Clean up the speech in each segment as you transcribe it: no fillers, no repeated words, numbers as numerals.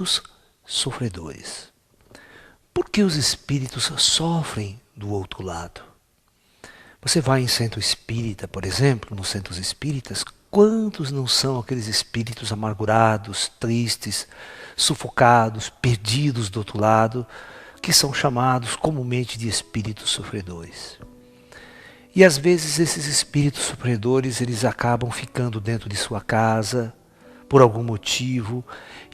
espíritos sofredores. Por que os espíritos sofrem do outro lado? Você vai em centro espírita, por exemplo, nos centros espíritas, quantos não são aqueles espíritos amargurados, tristes, sufocados, perdidos do outro lado, que são chamados comumente de espíritos sofredores. E às vezes esses espíritos sofredores, eles acabam ficando dentro de sua casa, por algum motivo,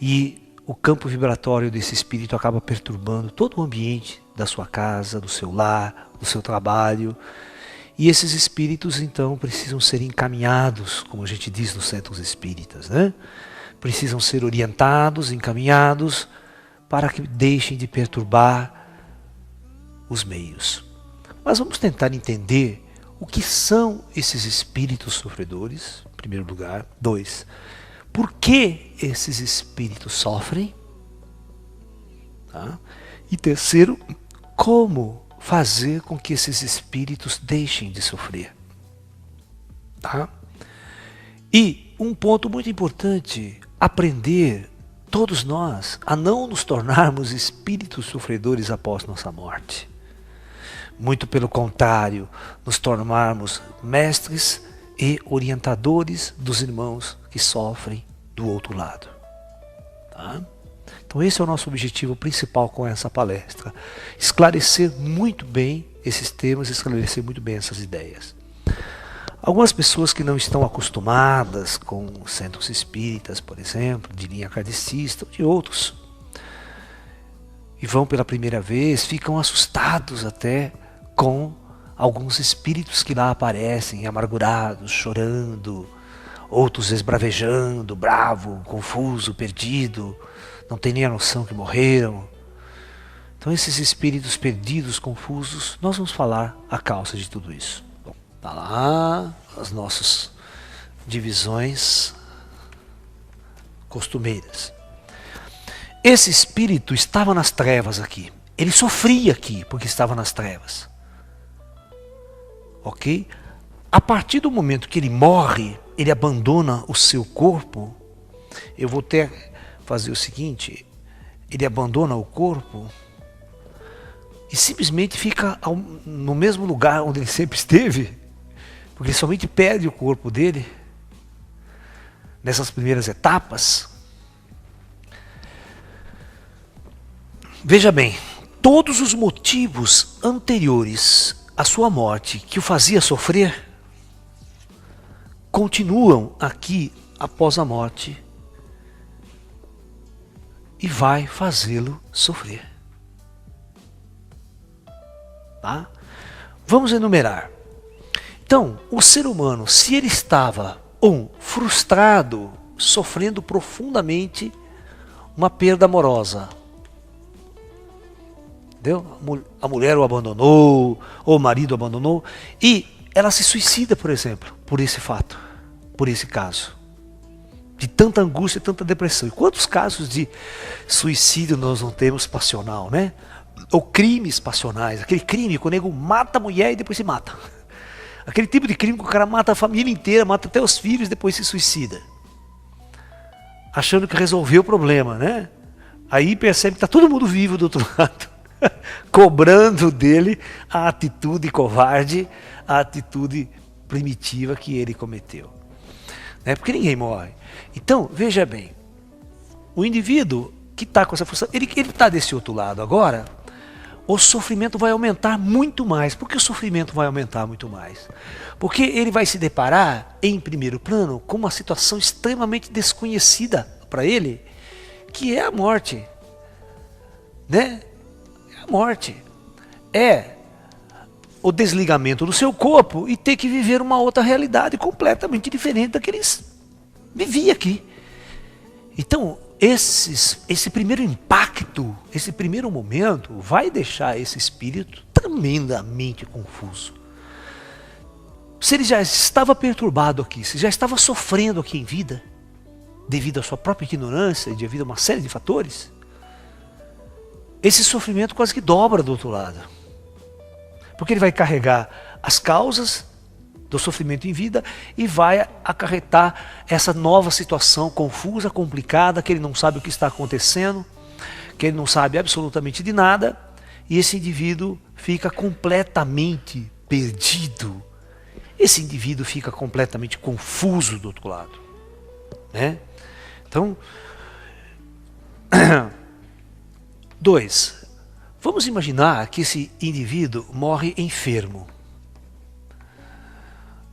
e o campo vibratório desse espírito acaba perturbando todo o ambiente da sua casa, do seu lar, do seu trabalho. E esses espíritos então precisam ser encaminhados, como a gente diz nos centros espíritas, né? Precisam ser orientados, encaminhados, para que deixem de perturbar os meios. Mas vamos tentar entender o que são esses espíritos sofredores, em primeiro lugar. 2. Por que esses espíritos sofrem? Tá? E terceiro, como fazer com que esses espíritos deixem de sofrer? Tá? E um ponto muito importante, aprender, todos nós, a não nos tornarmos espíritos sofredores após nossa morte. Muito pelo contrário, nos tornarmos mestres e orientadores dos irmãos que sofrem do outro lado. Tá? Então esse é o nosso objetivo principal com essa palestra. Esclarecer muito bem esses temas, esclarecer muito bem essas ideias. Algumas pessoas que não estão acostumadas com centros espíritas, por exemplo, de linha kardecista ou de outros, e vão pela primeira vez, ficam assustados até com alguns espíritos que lá aparecem, amargurados, chorando, outros esbravejando, bravo, confuso, perdido, não tem nem a noção que morreram. Então esses espíritos perdidos, confusos, nós vamos falar a causa de tudo isso. Bom, tá lá as nossas divisões costumeiras. Esse espírito estava nas trevas aqui. Ele sofria aqui porque estava nas trevas. Ok? A partir do momento que ele morre, ele abandona o seu corpo. Eu vou até fazer o seguinte, ele abandona o corpo e simplesmente fica no mesmo lugar onde ele sempre esteve, porque ele somente perde o corpo dele nessas primeiras etapas. Veja bem, todos os motivos anteriores à sua morte que o fazia sofrer continuam aqui após a morte e vai fazê-lo sofrer. Tá? Vamos enumerar. Então, o ser humano, se ele estava frustrado, sofrendo profundamente uma perda amorosa, entendeu? A mulher o abandonou, ou o marido o abandonou, e ela se suicida, por exemplo, por esse fato, por esse caso. De tanta angústia, tanta depressão. E quantos casos de suicídio nós não temos passional, né? Ou crimes passionais. Aquele crime que o nego mata a mulher e depois se mata. Aquele tipo de crime que o cara mata a família inteira, mata até os filhos e depois se suicida. Achando que resolveu o problema, né? Aí percebe que está todo mundo vivo do outro lado. Cobrando dele a atitude covarde, a atitude primitiva que ele cometeu. Porque ninguém morre. Então, veja bem, o indivíduo que está com essa frustração, ele está desse outro lado agora, o sofrimento vai aumentar muito mais. Por que o sofrimento vai aumentar muito mais? Porque ele vai se deparar, em primeiro plano, com uma situação extremamente desconhecida para ele, que é a morte. Né? É a morte. É o desligamento do seu corpo e ter que viver uma outra realidade completamente diferente da que eles viviam aqui. Então, esse primeiro impacto, esse primeiro momento, vai deixar esse espírito tremendamente confuso. Se ele já estava perturbado aqui, se já estava sofrendo aqui em vida, devido à sua própria ignorância e devido a uma série de fatores, esse sofrimento quase que dobra do outro lado. Porque ele vai carregar as causas do sofrimento em vida e vai acarretar essa nova situação confusa, complicada, que ele não sabe o que está acontecendo, que ele não sabe absolutamente de nada, e esse indivíduo fica completamente perdido. Esse indivíduo fica completamente confuso do outro lado, né? Então, 2. Vamos imaginar que esse indivíduo morre enfermo,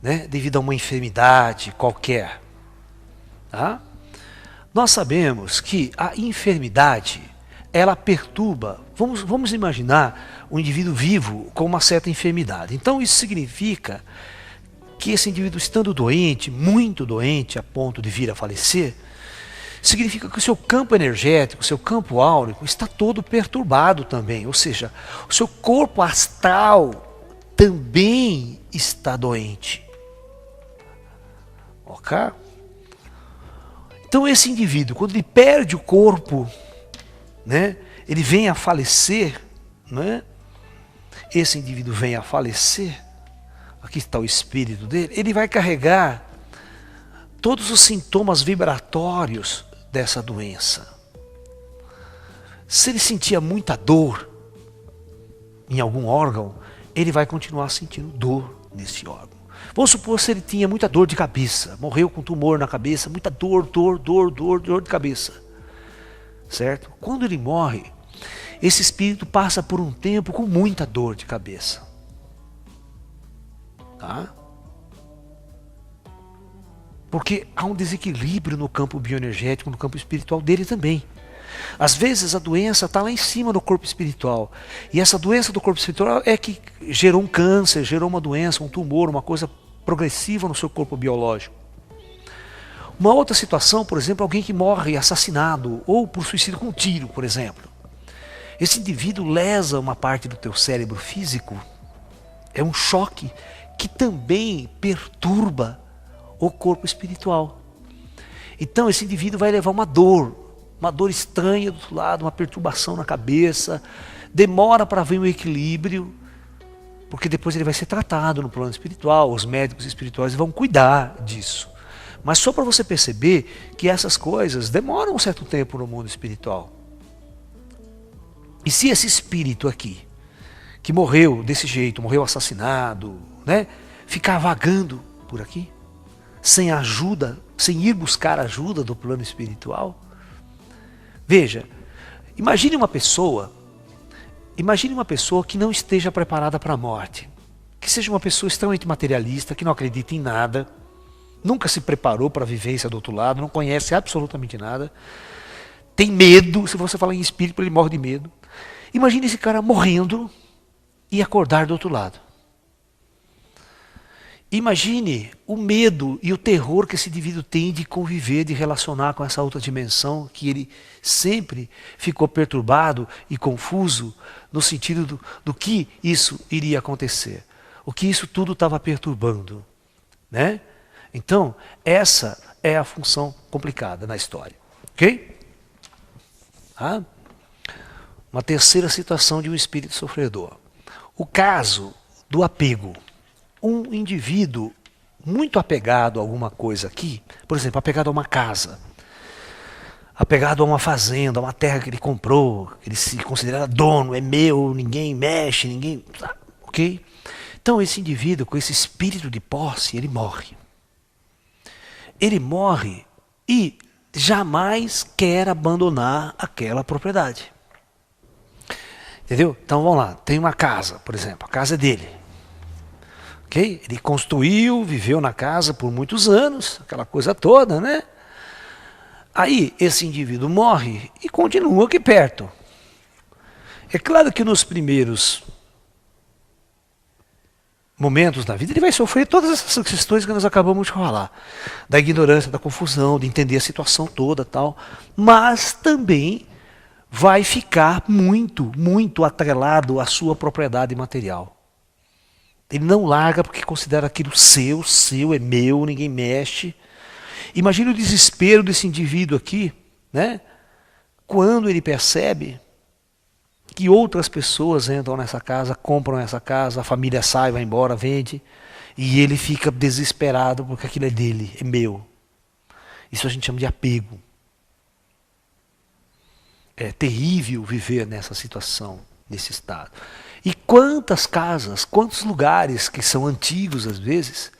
né? Devido a uma enfermidade qualquer. Tá? Nós sabemos que a enfermidade, ela perturba. Vamos imaginar um indivíduo vivo com uma certa enfermidade. Então isso significa que esse indivíduo, estando doente, muito doente, a ponto de vir a falecer, significa que o seu campo energético, o seu campo áurico está todo perturbado também. Ou seja, o seu corpo astral também está doente. Ok? Então esse indivíduo, quando ele perde o corpo, né, ele vem a falecer, né? Esse indivíduo vem a falecer, aqui está o espírito dele, ele vai carregar todos os sintomas vibratórios dessa doença. Se ele sentia muita dor em algum órgão, ele vai continuar sentindo dor nesse órgão. Vamos supor se ele tinha muita dor de cabeça, morreu com tumor na cabeça, muita dor de cabeça. Certo? Quando ele morre, esse espírito passa por um tempo com muita dor de cabeça. Tá? Porque há um desequilíbrio no campo bioenergético, no campo espiritual dele também. Às vezes a doença está lá em cima no corpo espiritual. E essa doença do corpo espiritual é que gerou um câncer, gerou uma doença, um tumor, uma coisa progressiva no seu corpo biológico. Uma outra situação, por exemplo, alguém que morre assassinado ou por suicídio com um tiro, por exemplo. Esse indivíduo lesa uma parte do teu cérebro físico. É um choque que também perturba o corpo espiritual. Então esse indivíduo vai levar uma dor estranha do outro lado, uma perturbação na cabeça, demora para vir um equilíbrio, porque depois ele vai ser tratado no plano espiritual, os médicos espirituais vão cuidar disso. Mas só para você perceber que essas coisas demoram um certo tempo no mundo espiritual. E se esse espírito aqui, que morreu desse jeito, morreu assassinado, né, ficar vagando por aqui, sem ajuda, sem ir buscar ajuda do plano espiritual. Veja, imagine uma pessoa que não esteja preparada para a morte, que seja uma pessoa extremamente materialista, que não acredita em nada, nunca se preparou para a vivência do outro lado, não conhece absolutamente nada, tem medo, se você falar em espírito, ele morre de medo. Imagine esse cara morrendo e acordar do outro lado. Imagine o medo e o terror que esse indivíduo tem de conviver, de relacionar com essa outra dimensão, que ele sempre ficou perturbado e confuso no sentido do que isso iria acontecer, o que isso tudo estava perturbando, né? Então, essa é a função complicada na história, ok? Ah? Uma terceira situação de um espírito sofredor. O caso do apego. Um indivíduo muito apegado a alguma coisa aqui, por exemplo, apegado a uma casa, apegado a uma fazenda, a uma terra que ele comprou, que ele se considera dono, é meu, ninguém mexe, ninguém... Ok? Então esse indivíduo, com esse espírito de posse, ele morre. Ele morre e jamais quer abandonar aquela propriedade. Entendeu? Então vamos lá, tem uma casa, por exemplo, a casa é dele. Okay? Ele construiu, viveu na casa por muitos anos, aquela coisa toda, né? Aí esse indivíduo morre e continua aqui perto. É claro que nos primeiros momentos da vida ele vai sofrer todas essas questões que nós acabamos de falar, da ignorância, da confusão, de entender a situação toda, tal, mas também vai ficar muito atrelado à sua propriedade material. Ele não larga porque considera aquilo seu é meu, ninguém mexe. Imagina o desespero desse indivíduo aqui, né? Quando ele percebe que outras pessoas entram nessa casa, compram essa casa, a família sai, vai embora, vende. E ele fica desesperado porque aquilo é dele, é meu. Isso a gente chama de apego. É terrível viver nessa situação, nesse estado. E quantas casas, quantos lugares que são antigos às vezes,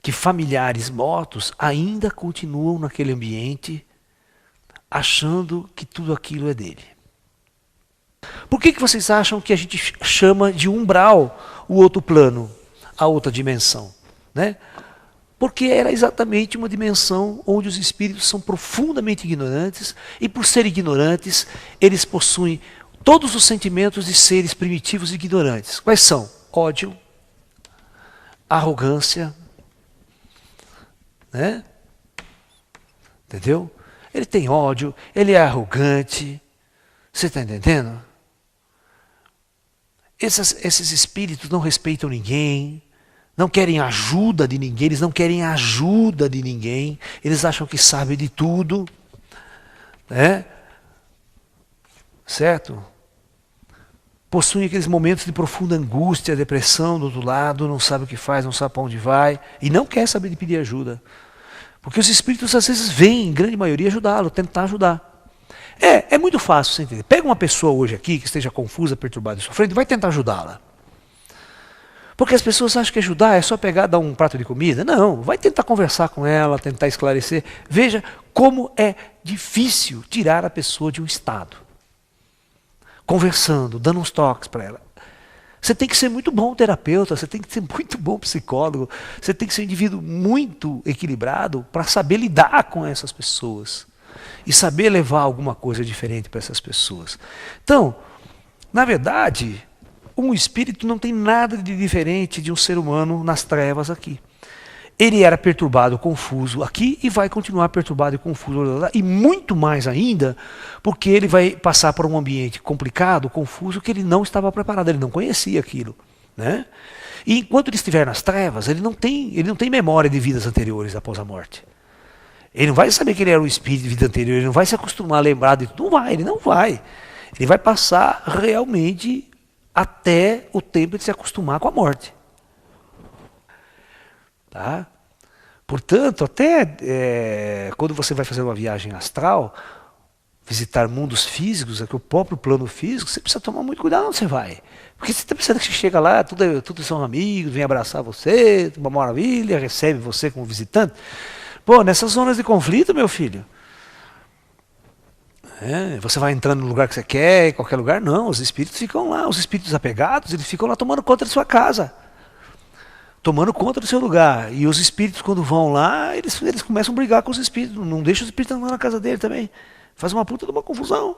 que familiares mortos ainda continuam naquele ambiente, achando que tudo aquilo é dele. Por que vocês acham que a gente chama de umbral o outro plano, a outra dimensão? Né? Porque era exatamente uma dimensão onde os espíritos são profundamente ignorantes, e por serem ignorantes, eles possuem todos os sentimentos de seres primitivos e ignorantes. Quais são? Ódio, arrogância, né? Entendeu? Ele tem ódio, ele é arrogante. Você está entendendo? Esses espíritos não respeitam ninguém, não querem ajuda de ninguém, eles não querem ajuda de ninguém, eles acham que sabem de tudo, né? Certo? Possuem aqueles momentos de profunda angústia, depressão do outro lado, não sabe o que faz, não sabe para onde vai, e não quer saber de pedir ajuda. Porque os espíritos às vezes vêm, em grande maioria, ajudá-lo, tentar ajudar. É muito fácil você entender. Pega uma pessoa hoje aqui que esteja confusa, perturbada e sofrendo e vai tentar ajudá-la. Porque as pessoas acham que ajudar é só pegar e dar um prato de comida. Não, vai tentar conversar com ela, tentar esclarecer. Veja como é difícil tirar a pessoa de um estado. Conversando, dando uns toques para ela. Você tem que ser muito bom terapeuta, você tem que ser muito bom psicólogo, você tem que ser um indivíduo muito equilibrado para saber lidar com essas pessoas. E saber levar alguma coisa diferente para essas pessoas. Então, na verdade, um espírito não tem nada de diferente de um ser humano nas trevas aqui. Ele era perturbado, confuso aqui e vai continuar perturbado e confuso lá. E muito mais ainda, porque ele vai passar por um ambiente complicado, confuso, que ele não estava preparado, ele não conhecia aquilo. Né? E enquanto ele estiver nas trevas, ele não tem memória de vidas anteriores após a morte. Ele não vai saber que ele era um espírito de vida anterior, ele não vai se acostumar a lembrar de tudo. Não vai, ele não vai. Ele vai passar realmente até o tempo de se acostumar com a morte. Tá? Portanto, até quando você vai fazer uma viagem astral, visitar mundos físicos, aqui o próprio plano físico, você precisa tomar muito cuidado onde você vai. Porque você está pensando que você chega lá, tudo são amigos, vem abraçar você, uma maravilha, recebe você como visitante. Pô, nessas zonas de conflito, meu filho, você vai entrando no lugar que você quer, em qualquer lugar, não, os espíritos ficam lá, os espíritos apegados, eles ficam lá tomando conta da sua casa, tomando conta do seu lugar. E os espíritos, quando vão lá, eles começam a brigar com os espíritos, não deixa os espíritos andar na casa dele também, faz uma puta de uma confusão.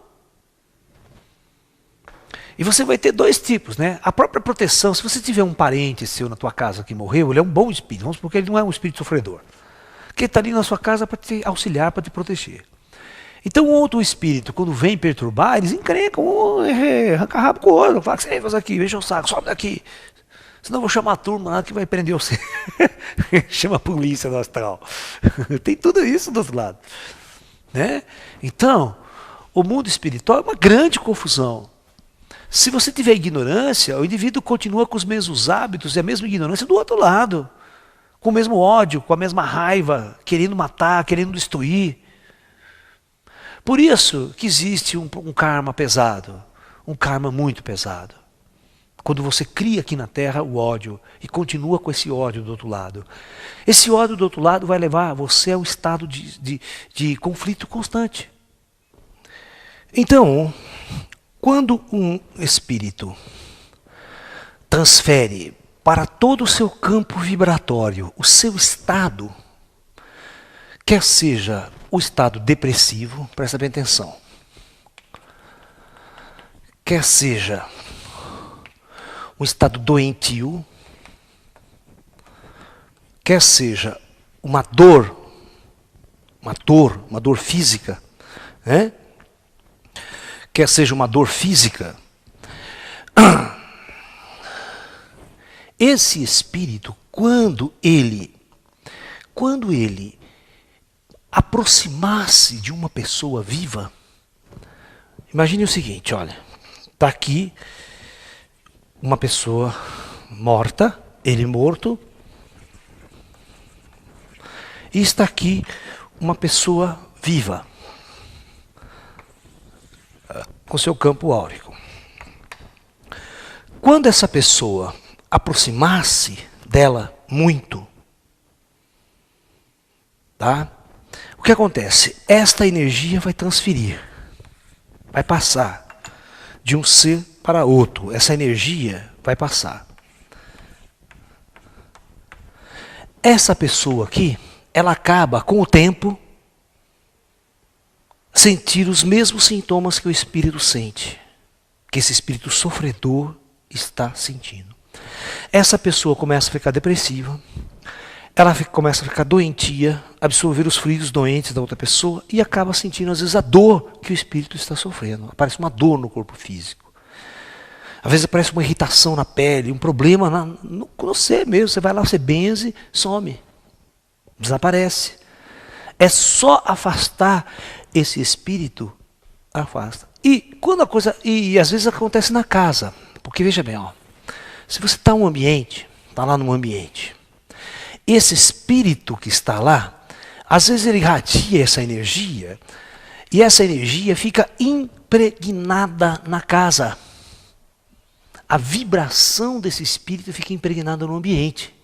E você vai ter dois tipos, né? A própria proteção, se você tiver um parente seu na tua casa que morreu, ele é um bom espírito, vamos supor que ele não é um espírito sofredor. Que está ali na sua casa para te auxiliar, para te proteger. Então o outro espírito, quando vem perturbar, eles encrencam, arranca rabo com o outro, fala que você faz aqui, veja o saco, sobe daqui. Senão eu vou chamar a turma lá que vai prender você. Chama a polícia do astral. Tem tudo isso do outro lado. Né? Então, o mundo espiritual é uma grande confusão. Se você tiver ignorância, o indivíduo continua com os mesmos hábitos e a mesma ignorância do outro lado. Com o mesmo ódio, com a mesma raiva, querendo matar, querendo destruir. Por isso que existe um karma pesado, um karma muito pesado. Quando você cria aqui na Terra o ódio e continua com esse ódio do outro lado. Esse ódio do outro lado vai levar você a um estado de conflito constante. Então, quando um espírito transfere para todo o seu campo vibratório, o seu estado, quer seja o estado depressivo, presta bem atenção, quer seja um estado doentio, quer seja uma dor física, né? Quer seja uma dor física, esse espírito, quando ele aproximar-se de uma pessoa viva, imagine o seguinte, olha, está aqui uma pessoa morta, ele morto, E está aqui uma pessoa viva, com seu campo áurico. Quando essa pessoa aproximasse dela muito, tá? O que acontece? Esta energia vai transferir, vai passar de um ser para outro. Essa energia vai passar. Essa pessoa aqui, ela acaba com o tempo sentir os mesmos sintomas que o espírito sente, que esse espírito sofredor está sentindo. Essa pessoa começa a ficar depressiva, ela começa a ficar doentia, absorver os fluidos doentes da outra pessoa e acaba sentindo às vezes a dor que o espírito está sofrendo. Aparece uma dor no corpo físico. Às vezes aparece uma irritação na pele, um problema no você mesmo. Você vai lá, você benze, some, desaparece. É só afastar esse espírito, afasta. E quando a coisa, e às vezes acontece na casa, porque veja bem, ó, se você está lá num ambiente, esse espírito que está lá, às vezes ele irradia essa energia, e essa energia fica impregnada na casa. A vibração desse espírito fica impregnada no ambiente.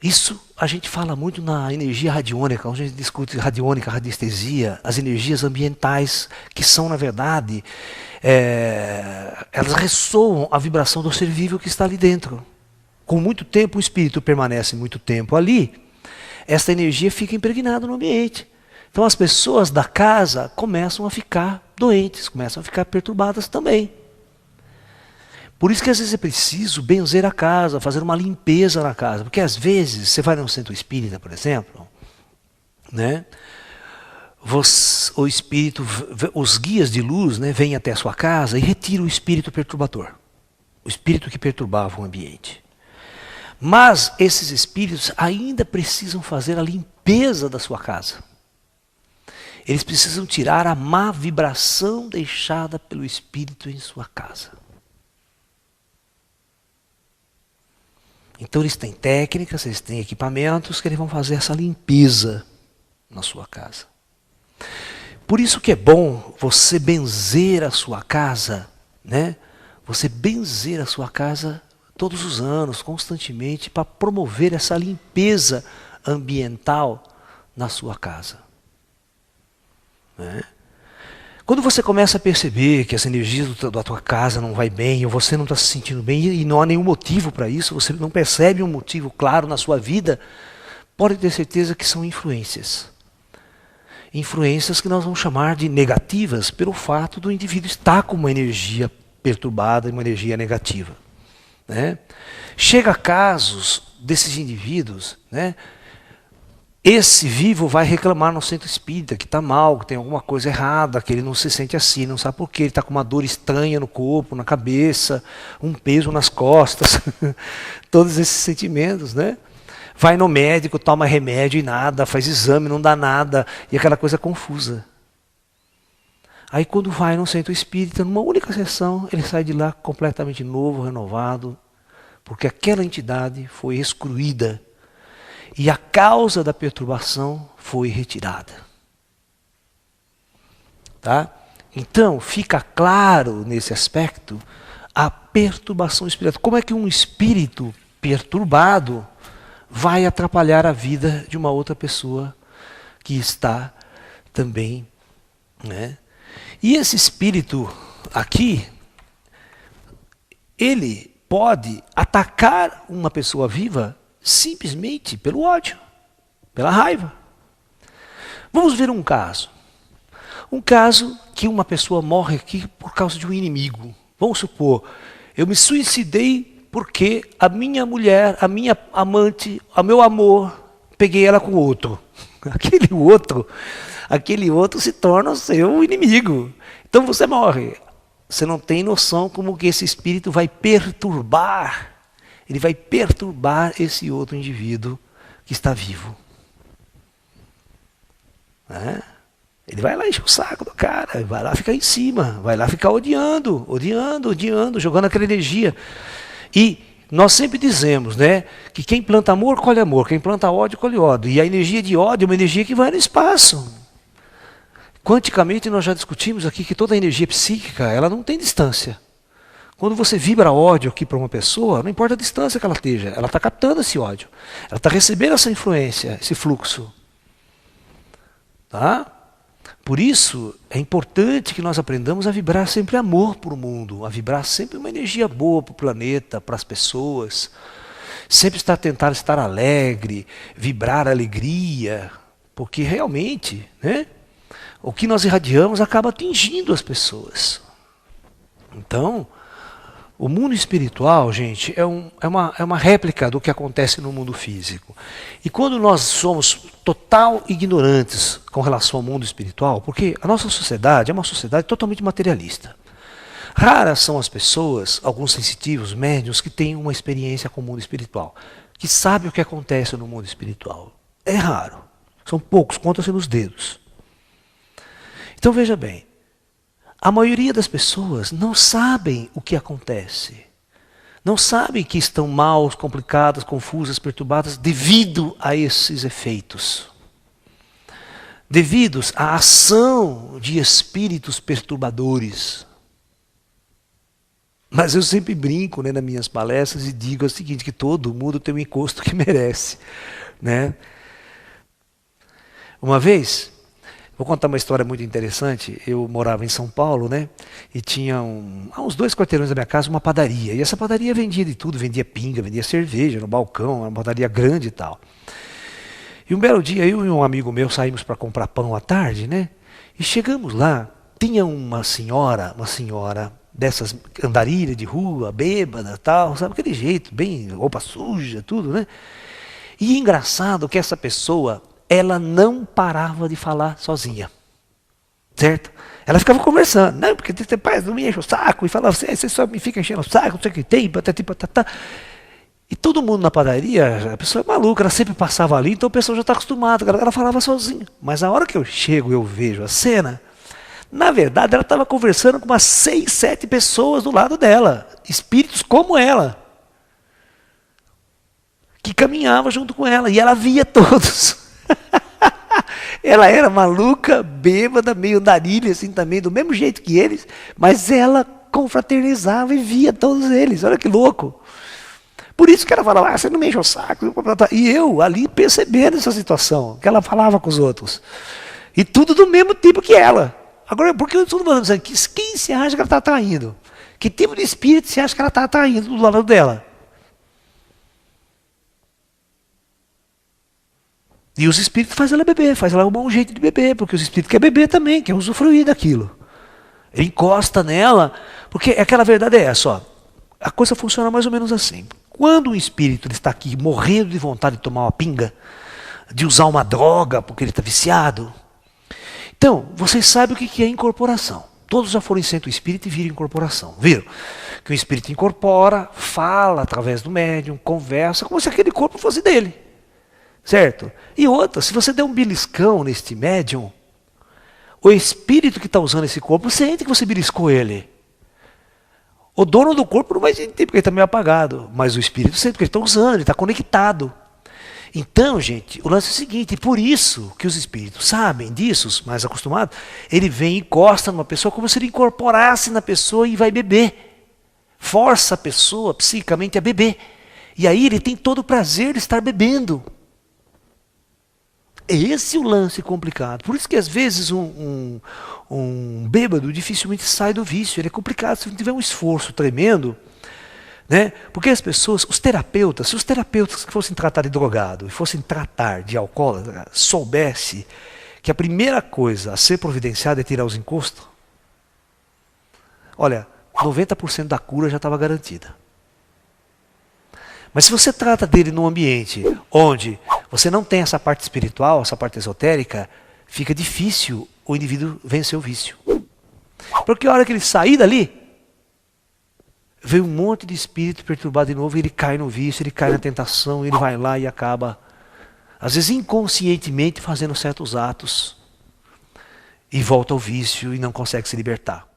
Isso a gente fala muito na energia radiônica, onde a gente discute radiônica, radiestesia, as energias ambientais, que são, na verdade, elas ressoam a vibração do ser vivo que está ali dentro. Com muito tempo, o espírito permanece muito tempo ali, essa energia fica impregnada no ambiente. Então as pessoas da casa começam a ficar doentes, começam a ficar perturbadas também. Por isso que às vezes é preciso benzer a casa, fazer uma limpeza na casa. Porque às vezes, você vai num centro espírita, por exemplo, né? O espírito, os guias de luz, né, vêm até a sua casa e retiram o espírito perturbador. O espírito que perturbava o ambiente. Mas esses espíritos ainda precisam fazer a limpeza da sua casa. Eles precisam tirar a má vibração deixada pelo espírito em sua casa. Então eles têm técnicas, eles têm equipamentos que eles vão fazer essa limpeza na sua casa. Por isso que é bom você benzer a sua casa, né? Você benzer a sua casa todos os anos, constantemente, para promover essa limpeza ambiental na sua casa. Né? Quando você começa a perceber que as energias da tua casa não vai bem, ou você não está se sentindo bem, e não há nenhum motivo para isso, você não percebe um motivo claro na sua vida, pode ter certeza que são influências. Influências que nós vamos chamar de negativas, pelo fato do indivíduo estar com uma energia perturbada, uma energia negativa. Né? Chega casos desses indivíduos, né? Esse vivo vai reclamar no centro espírita que está mal, que tem alguma coisa errada, que ele não se sente assim, não sabe por quê, ele está com uma dor estranha no corpo, na cabeça, um peso nas costas, todos esses sentimentos, né? Vai no médico, toma remédio e nada, faz exame, não dá nada, e aquela coisa confusa. Aí quando vai no centro espírita, numa única sessão, ele sai de lá completamente novo, renovado, porque aquela entidade foi excluída. E a causa da perturbação foi retirada. Tá? Então, fica claro nesse aspecto a perturbação espiritual. Como é que um espírito perturbado vai atrapalhar a vida de uma outra pessoa que está também, né? E esse espírito aqui, ele pode atacar uma pessoa viva simplesmente pelo ódio, pela raiva. Vamos ver um caso. Um caso que uma pessoa morre aqui por causa de um inimigo. Vamos supor, eu me suicidei porque a minha mulher, a minha amante, o meu amor, peguei ela com outro. Aquele outro se torna o seu inimigo. Então você morre. Você não tem noção como que esse espírito vai perturbar. Ele vai perturbar esse outro indivíduo que está vivo. Né? Ele vai lá encher o saco do cara, vai lá ficar em cima, vai lá ficar odiando, jogando aquela energia. E Nós sempre dizemos, né, que quem planta amor, colhe amor. Quem planta ódio, colhe ódio. E a energia de ódio é uma energia que vai no espaço. Quanticamente nós já discutimos aqui que toda a energia psíquica, ela não tem distância. Quando você vibra ódio aqui para uma pessoa, não importa a distância que ela esteja, ela está captando esse ódio. Ela está recebendo essa influência, esse fluxo. Tá? Por isso, é importante que nós aprendamos a vibrar sempre amor para o mundo, a vibrar sempre uma energia boa para o planeta, para as pessoas. Sempre tentar estar alegre, vibrar alegria, porque realmente, né, o que nós irradiamos acaba atingindo as pessoas. Então, o mundo espiritual, gente, é uma réplica do que acontece no mundo físico. E quando nós somos total ignorantes com relação ao mundo espiritual, porque a nossa sociedade é uma sociedade totalmente materialista. Raras são as pessoas, alguns sensitivos, médiuns, que têm uma experiência com o mundo espiritual, que sabem o que acontece no mundo espiritual. É raro. São poucos, conta-se nos dedos. Então veja bem, a maioria das pessoas não sabem o que acontece. Não sabem que estão mal, complicadas, confusas, perturbadas devido a esses efeitos. Devidos à ação de espíritos perturbadores. Mas eu sempre brinco, né, nas minhas palestras e digo o seguinte, que todo mundo tem um encosto que merece. Né? Uma vez, vou contar uma história muito interessante. Eu morava em São Paulo, né? E tinha a uns 2 quarteirões da minha casa uma padaria. E essa padaria vendia de tudo, vendia pinga, vendia cerveja no balcão, era uma padaria grande e tal. E um belo dia, eu e um amigo meu saímos para comprar pão à tarde, né? E chegamos lá, tinha uma senhora dessas andarilhas de rua, bêbada, tal, sabe, aquele jeito, bem roupa suja, tudo, né? E engraçado que essa pessoa, ela não parava de falar sozinha. Certo? Ela ficava conversando. Não, porque tem pais não me enche o saco. E falava assim, você só me fica enchendo o saco, não sei o que tem, patati, patatá. E todo mundo na padaria, a pessoa é maluca, ela sempre passava ali, então a pessoa já está acostumada, ela falava sozinha. Mas a hora que eu chego e eu vejo a cena, na verdade ela estava conversando com umas 6, 7 pessoas do lado dela. Espíritos como ela. Que caminhavam junto com ela. E ela via todos. Ela era maluca, bêbada, meio andarilha assim também, do mesmo jeito que eles, mas ela confraternizava e via todos eles, olha que louco. Por isso que ela falava, você não me enche o saco. E eu ali percebendo essa situação, que ela falava com os outros. E tudo do mesmo tipo que ela. Agora, por que eu estou falando isso aqui? Quem se acha que ela está atraindo? Que tipo de espírito se acha que ela está atraindo do lado dela? E os espíritos fazem ela beber, faz ela arrumar um jeito de beber, porque os espíritos querem beber também, querem usufruir daquilo. Ele encosta nela, porque aquela verdade é essa, ó. A coisa funciona mais ou menos assim. Quando um espírito ele está aqui morrendo de vontade de tomar uma pinga, de usar uma droga, porque ele está viciado. Então, vocês sabem o que é incorporação. Todos já foram em centro espírita e viram incorporação. Viram? Que o espírito incorpora, fala através do médium, conversa, como se aquele corpo fosse dele. Certo? E outra, se você der um beliscão neste médium, o espírito que está usando esse corpo sente que você beliscou ele. O dono do corpo não vai sentir porque ele está meio apagado, mas o espírito sente porque ele está usando, ele está conectado. Então, gente, o lance é o seguinte, por isso que os espíritos sabem disso, os mais acostumados, ele vem e encosta numa pessoa como se ele incorporasse na pessoa e vai beber. Força a pessoa psicamente a beber. E aí ele tem todo o prazer de estar bebendo. Esse é o lance complicado. Por isso que às vezes um bêbado dificilmente sai do vício. Ele é complicado se não tiver um esforço tremendo. Né? Porque as pessoas, os terapeutas, se os terapeutas que fossem tratar de drogado e fossem tratar de alcoólatra, soubesse que a primeira coisa a ser providenciada é tirar os encostos, olha, 90% da cura já estava garantida. Mas se você trata dele num ambiente onde você não tem essa parte espiritual, essa parte esotérica, fica difícil o indivíduo vencer o vício. Porque a hora que ele sair dali, vem um monte de espírito perturbado de novo, e ele cai no vício, ele cai na tentação, ele vai lá e acaba, às vezes inconscientemente, fazendo certos atos, e volta ao vício e não consegue se libertar.